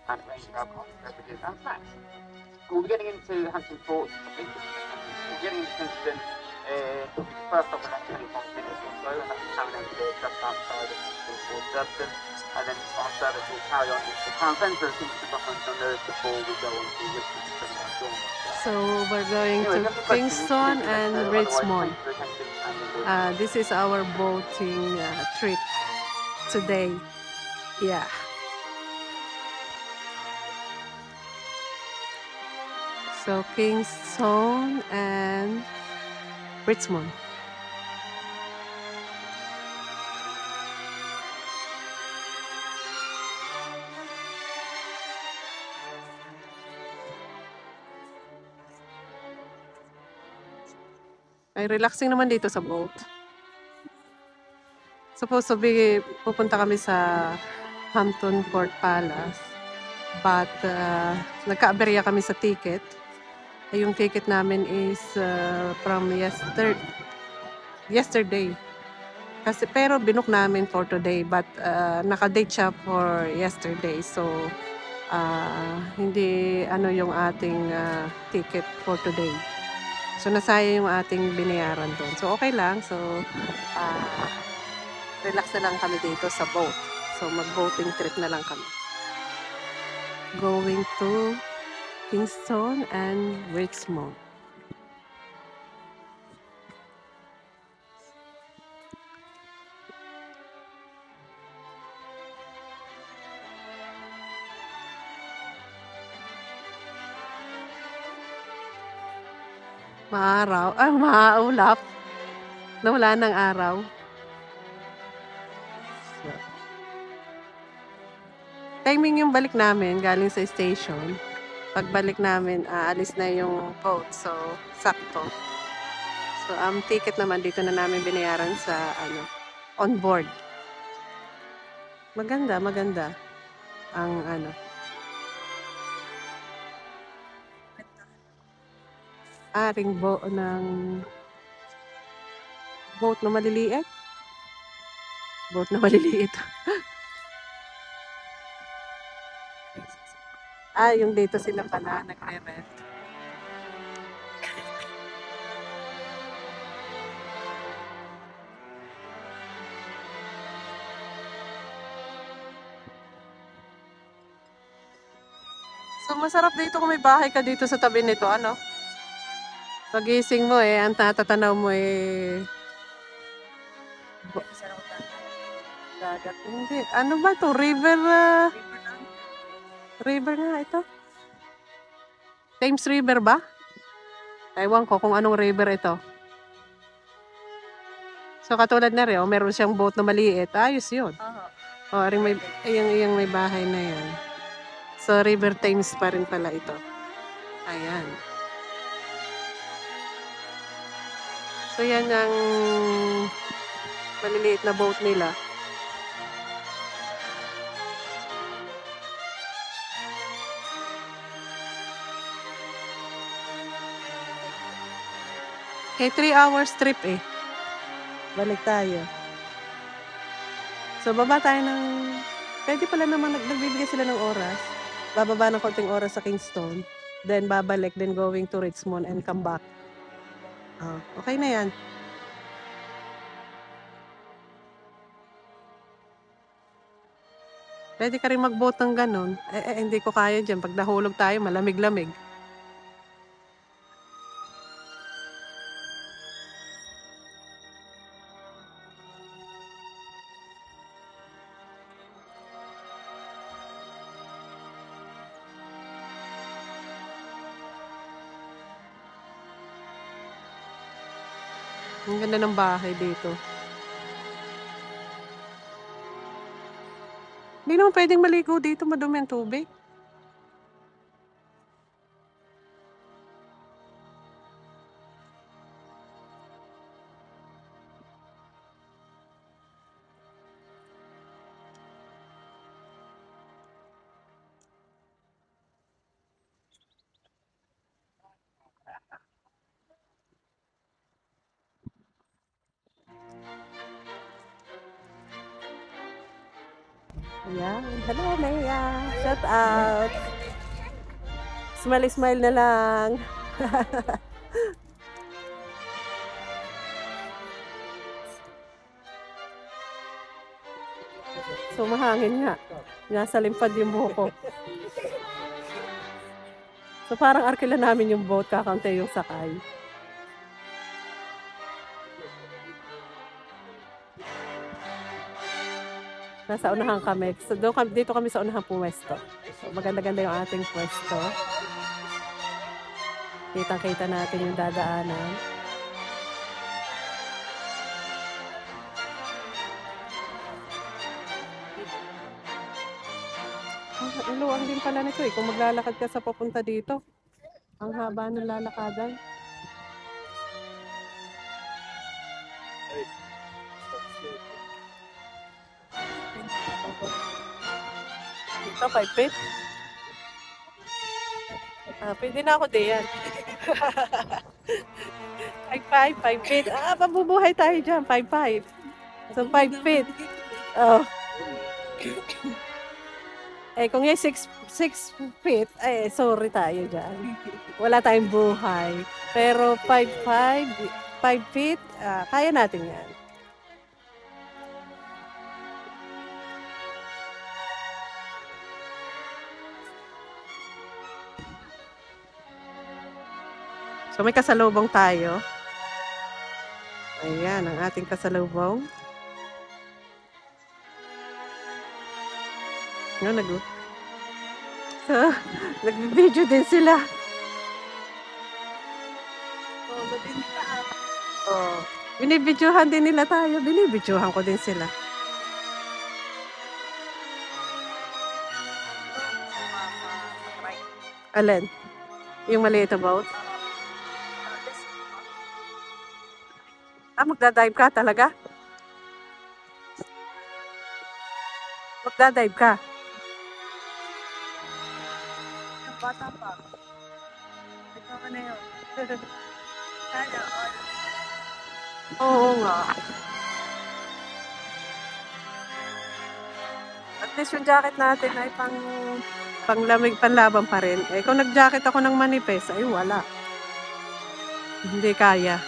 and beverages and snacks. We'll be getting into Hampton Court. We're getting into Kingston. It'll be the first stop in about 25 minutes or so, and that's coming into just outside of Kingston Fort Durban. And then our service will carry on into the town centre as soon as the government will know before we go on to Richmond and Dorset. So we're going Anyway, to Kingston and Richmond. This is our boating trip today. Yeah. So Kingston and Richmond. Ay, relaxing naman dito sa boat. Supposed to be, pupunta kami sa Hampton Court Palace. But, nagka-aberya kami sa ticket. Ay, yung ticket namin is from yesterday. Kasi, pero binook namin for today. But, naka-date siya for yesterday. So, hindi ano yung ating ticket for today. So, nasaya yung ating binayaran doon. So, okay lang. So, relax na lang kami dito sa boat. So, mag-boating trip na lang kami. Going to Kingston and Richmond. Maaraw. Maulap. Nawala ng araw. So, timing yung balik namin galing sa station. Pagbalik namin, alis na yung boat. So, sakto. So, ang ticket naman dito na namin binayaran sa on board. Maganda, maganda. Ang aring boat na maliliit. Boat na maliliit. Yung dito sila pala nagre-rent. So, masarap dito kung may bahay ka dito sa tabi nito, ano? Pagising mo ang tatatanaw mo dagat. Hindi. Ano ba to? River nga ito. Thames River ba? Ewan ko kung anong river ito. So, katulad na rin, meron siyang boat na maliit. Ayos yun. Yung may bahay na yan. So, River Thames pa rin pala ito. Ayan. So, yan ang maliliit na boat nila. Eh, 3 hours trip Balik tayo. So, baba tayo ng... Pwede pala naman, nagbibigay sila ng oras. Bababa ng konting oras sa Kingston. Then, babalik. Then, going to Richmond and come back. Okay na yan. Pwede ka rin mag-boat ng ganun. Hindi ko kaya dyan. Pag nahulog tayo, malamig-lamig. Ang ganda ng bahay dito. Hindi naman pwedeng maligo dito, madumi ang tubig. Ayan. Hello, Leia. Shout out. Smile, smile na lang. So, mahangin nga. Nasa limpad yung buhok ko. So, parang arkila namin yung boat, kakante yung sakay. Nasa unahan kami. So, dito kami sa unahang pwesto. So, maganda-ganda yung ating pwesto. Kitang-kita natin yung dadaanan. Iluwang din pala nito eh. Kung maglalakad ka sa papunta dito. Ang haba ng lalakadan. Ito, 5 feet. Pwede na ako diyan. 5 feet. Mabubuhay tayo dyan. 5'5". So, 5 feet. Oh. Kung yung 6 feet, sorry tayo dyan. Wala tayong buhay. Pero 5 feet, kaya natin yan. So, may kasalubong tayo. Ayan, ang ating kasalubong. So, nag-video din sila. Binibidyohan din nila tayo. Binibidyohan ko din sila. Alin? Yung maliit na boat? Magdadive ka talaga? Magdadive ka? Bata pa. Ito ka na yun. Sana all. Oo nga. At least yung jacket natin ay panglamig, panlaban pa rin. Kung nag-jacket ako ng manipes, ay wala. Hindi kaya.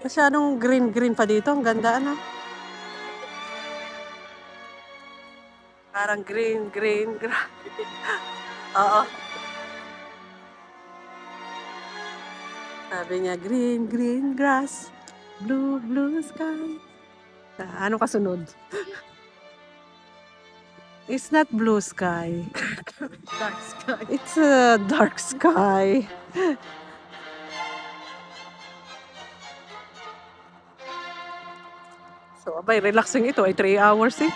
Masyadong green pa dito. Ang ganda, ano? Parang green. Oo. Sabi niya, green grass, blue sky. Ano kasunod? It's not blue sky. Dark sky. It's a dark sky. So, abay, relaxing ito. Ay 3 hours eh.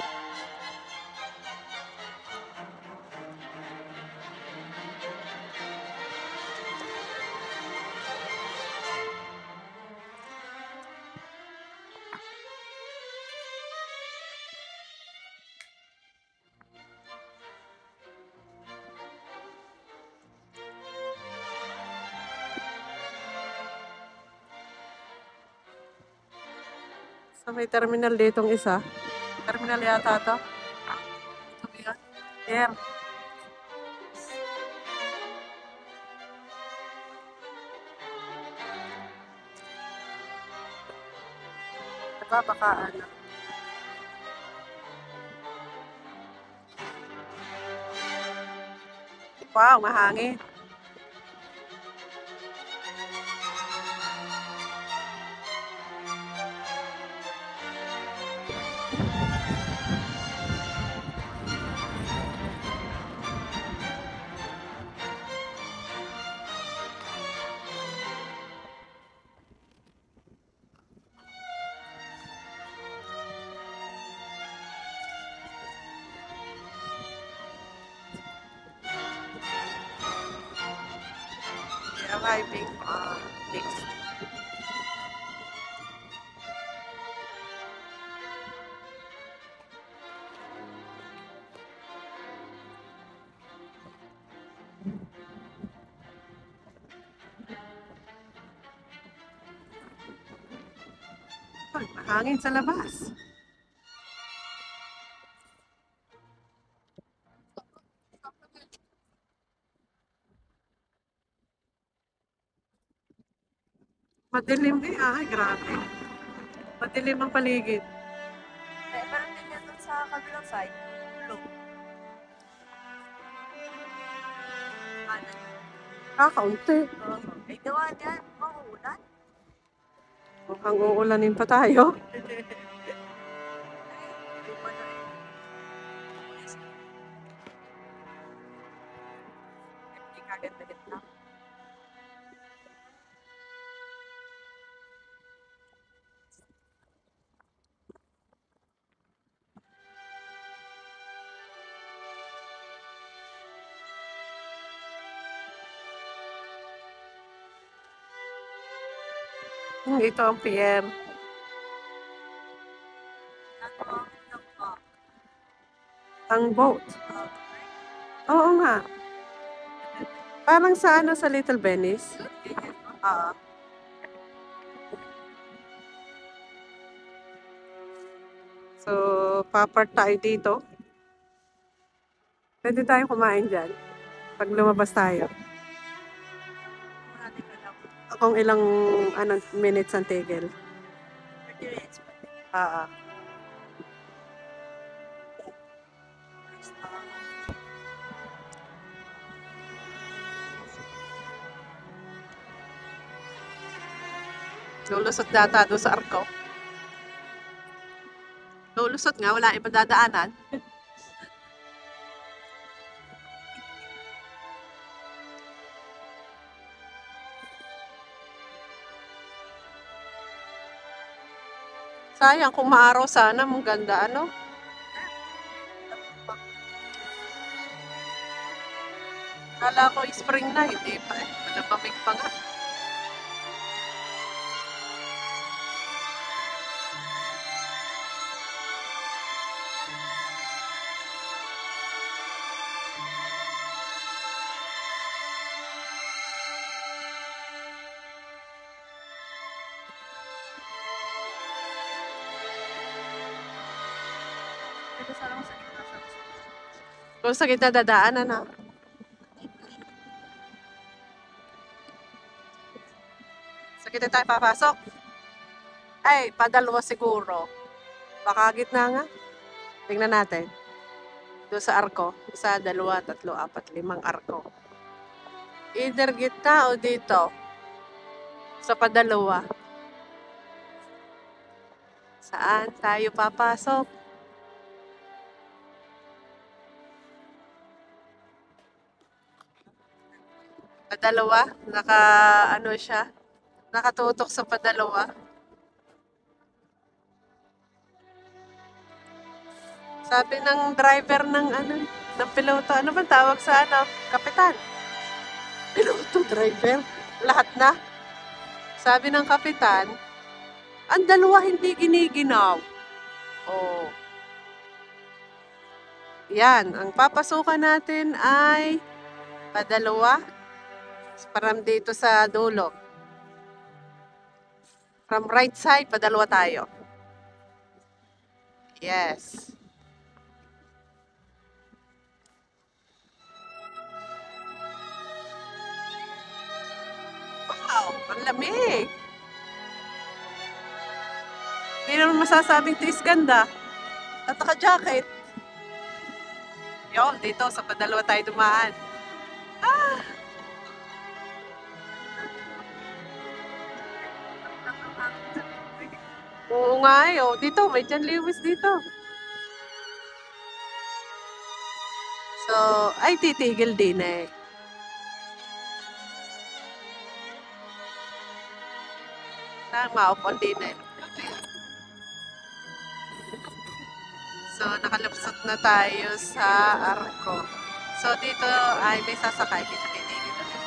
So, may terminal ditong isa. Terminal yata ito. Yeah. Nagpapakaan na. Wow, mahangin. arriving next. Ay, mahangin sa labas. Madilim eh. Ay, grabe. Madilim ang paligid. Meron din yan dun sa kabilang side. Low. Kanan. Kaunti. Ay, gawa dyan. Mauulan. Mukhang uulanin pa tayo. Luma na eh. Hindi kagad-agad na. Ito ang PM. Ang boat. Oo nga. Parang sa ano, sa Little Venice. So, papart tayo dito. Pwede tayo kumain dyan. Pag lumabas tayo. Kung ilang minutes ang tigil. 30 minutes pa. Lulusot data doon sa Arco. Lulusot nga, wala ibang dadaanan. Sayang, kung maaraw sana, mong ganda, ano? Kala ko spring na, hindi pa eh. Malamamig pa nga. Pero sana ko sa gitna siya. Kung sa gitna dadaanan, ha? Sa gitna tayo papasok. Ay, padalawa siguro. Baka gitna nga. Tingnan natin. Doon sa Arco. Isa, dalawa, tatlo, apat, limang Arco. Either gitna o dito. Sa padalawa. Saan tayo papasok? Padalawa? Ano siya? Nakatutok sa padalawa. Sabi ng driver ng ng piloto, ano ba tawag sa kapitan? Piloto, driver, lahat na. Sabi ng kapitan, ang dalawa hindi giniginaw. Oh. Yan, ang papasukan natin ay padalawa. From dito sa dulo. From right side, padalawa tayo. Yes. Wow, ang lamig. Hindi naman masasabing tis ganda. At naka-jacket. Yun, dito sa padalawa tayo dumaan. Ah! Oo nga eh. Oh. Dito, may John Lewis dito. So, ay titigil din eh. Maupon din eh. So, nakalapsot na tayo sa Arco. So, dito ay may sasakay. Dito titigil ulit.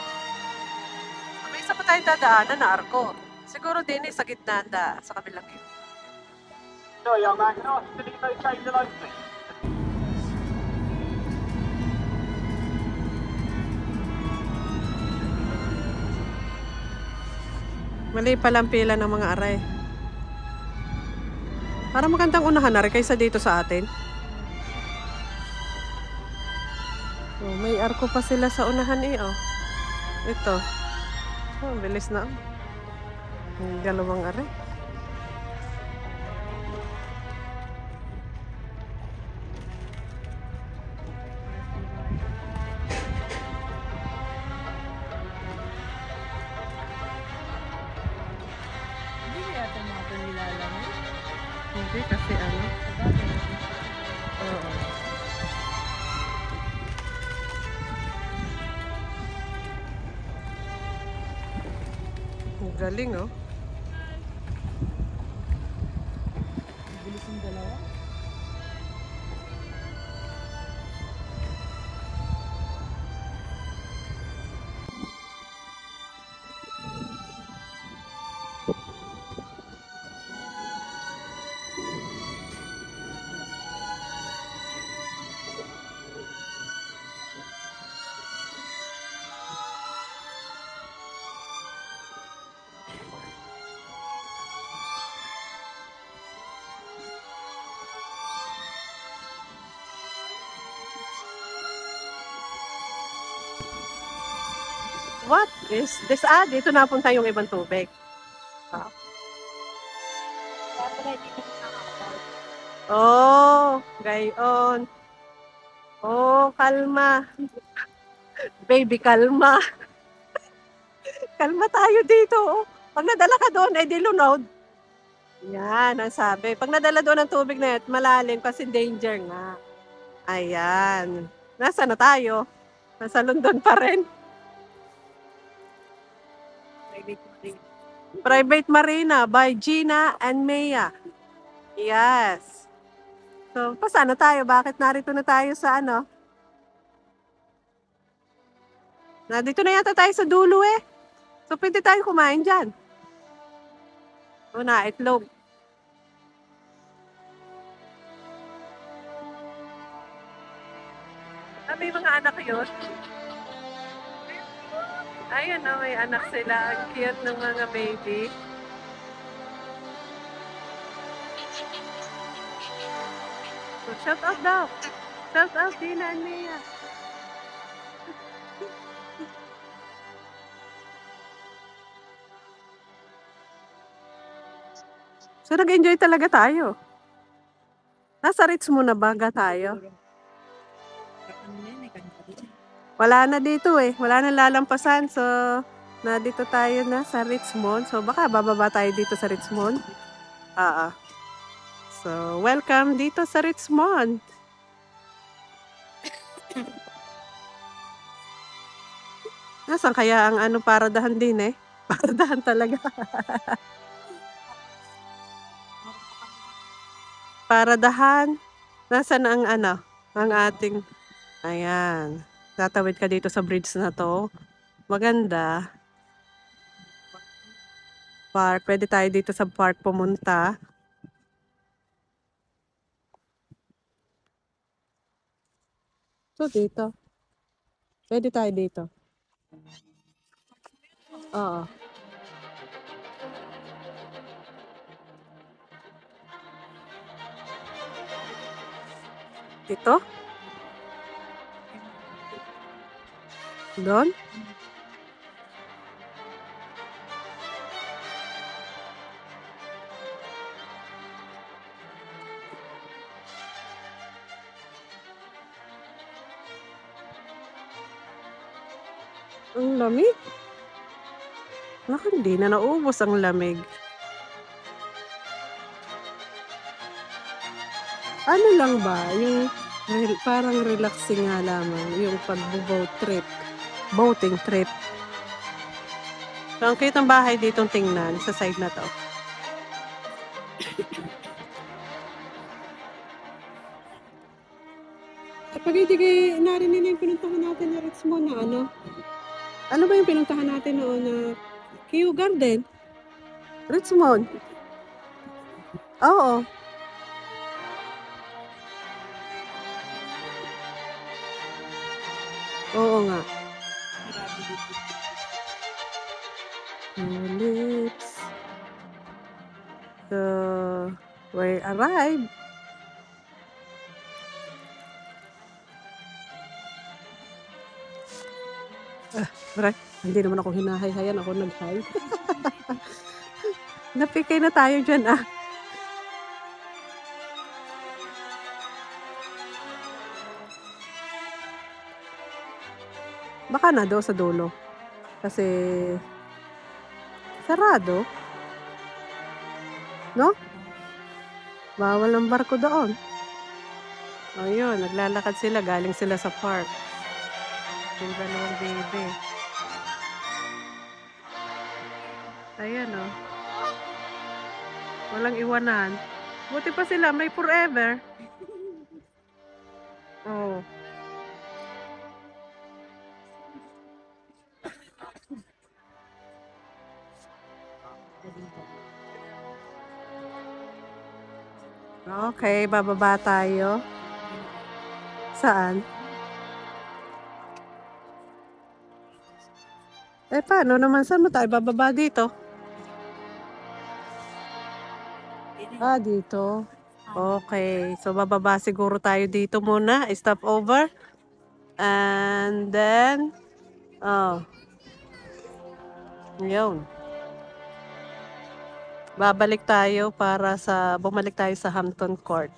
So, Saan pa tayo dadaanan na arko? Siguro din sa gitna sa kabilang gate. So, young man, can I ask you to leave those chains alone, please? Mali pala ang pila ng mga aray. Para magandang unahan na rin kaysa dito sa atin. Oh, may arko pa sila sa unahan oh. Ito. Oh, bilis na. Ang dalawang aray. Hindi kasi ano. Oo. Ang galing oh. Bilis yung dalawa. What is this? Dito napunta yung ibang tubig. Kaya pala hindi ko nakakapal. Oh, gayon. Oh, kalma. Baby, kalma. Kalma tayo dito. Oh. Pag nadala ka doon, di lunod. Yan, ang sabi. Pag nadala doon ang tubig na yan, malalim kasi danger nga. Ayan. Nasa na tayo? Nasa London pa rin. Private Marina by Gina and Maya. Yes. So, pasano tayo? Bakit narito na tayo sa ano? Nandito na yata tayo sa dulo eh. So, pwede tayo kumain dyan. Una, itlog. May mga anak yun. Ayun na, may anak sila. Ang cute ng mga baby. So, shout out daw. Shout out, Dina and Mia. So, nag-enjoy talaga tayo. Nasa Richmond na baga tayo. Wala na dito eh. Wala na lalampasan. So, na dito tayo na sa Richmond. So, baka bababa tayo dito sa Richmond. So, welcome dito sa Richmond. Nasaan kaya ang ano paradahan din eh? Paradahan talaga. Paradahan. Nasaan ang ano? Ang ating... Ayan. Tatawid ka dito sa bridge na to. Maganda. Park. Pwede tayo dito sa park pumunta. So, dito. Pwede tayo dito. Oo. Dito? Doon? Ang lamig. Naku, hindi na naubos ang lamig. Ano lang ba? Yung parang relaxing nga lamang. Yung pag-boat trip. Boating trip. So, ang cute ng bahay ditong tingnan sa side na to. Kapag hindi kayo narinig na yung pinuntahan natin na Richmond na ano? Ano ba yung pinuntahan natin noon na Kew Garden. Richmond. Oo. Oo nga. Tulips. So, we arrived. Right. Hindi naman ako hinahay-hayan. Ako nag-hi. Napikay na tayo dyan, ah. Baka na daw sa dulo. Kasi, sarado. No? Bawal ang barko doon. Ayun, naglalakad sila. Galing sila sa park. Yung dalawang baby. Ayan, oh. Walang iwanan. Buti pa sila, may forever. Oh. Okay, bababa tayo. Saan? Paano naman? Saan mo tayo bababa dito? Ah, dito. Okay. So, bababa siguro tayo dito muna. Stop over. And then, oh. Yun. Bumalik tayo sa Hampton Court.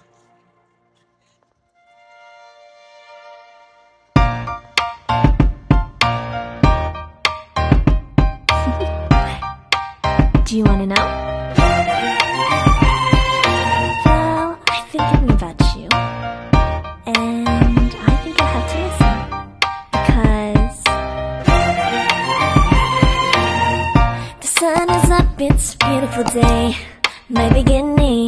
Do you want to know? Well, I've been thinking about you. And I think I have to listen. Because the sun is up, it's a beautiful day. My beginning.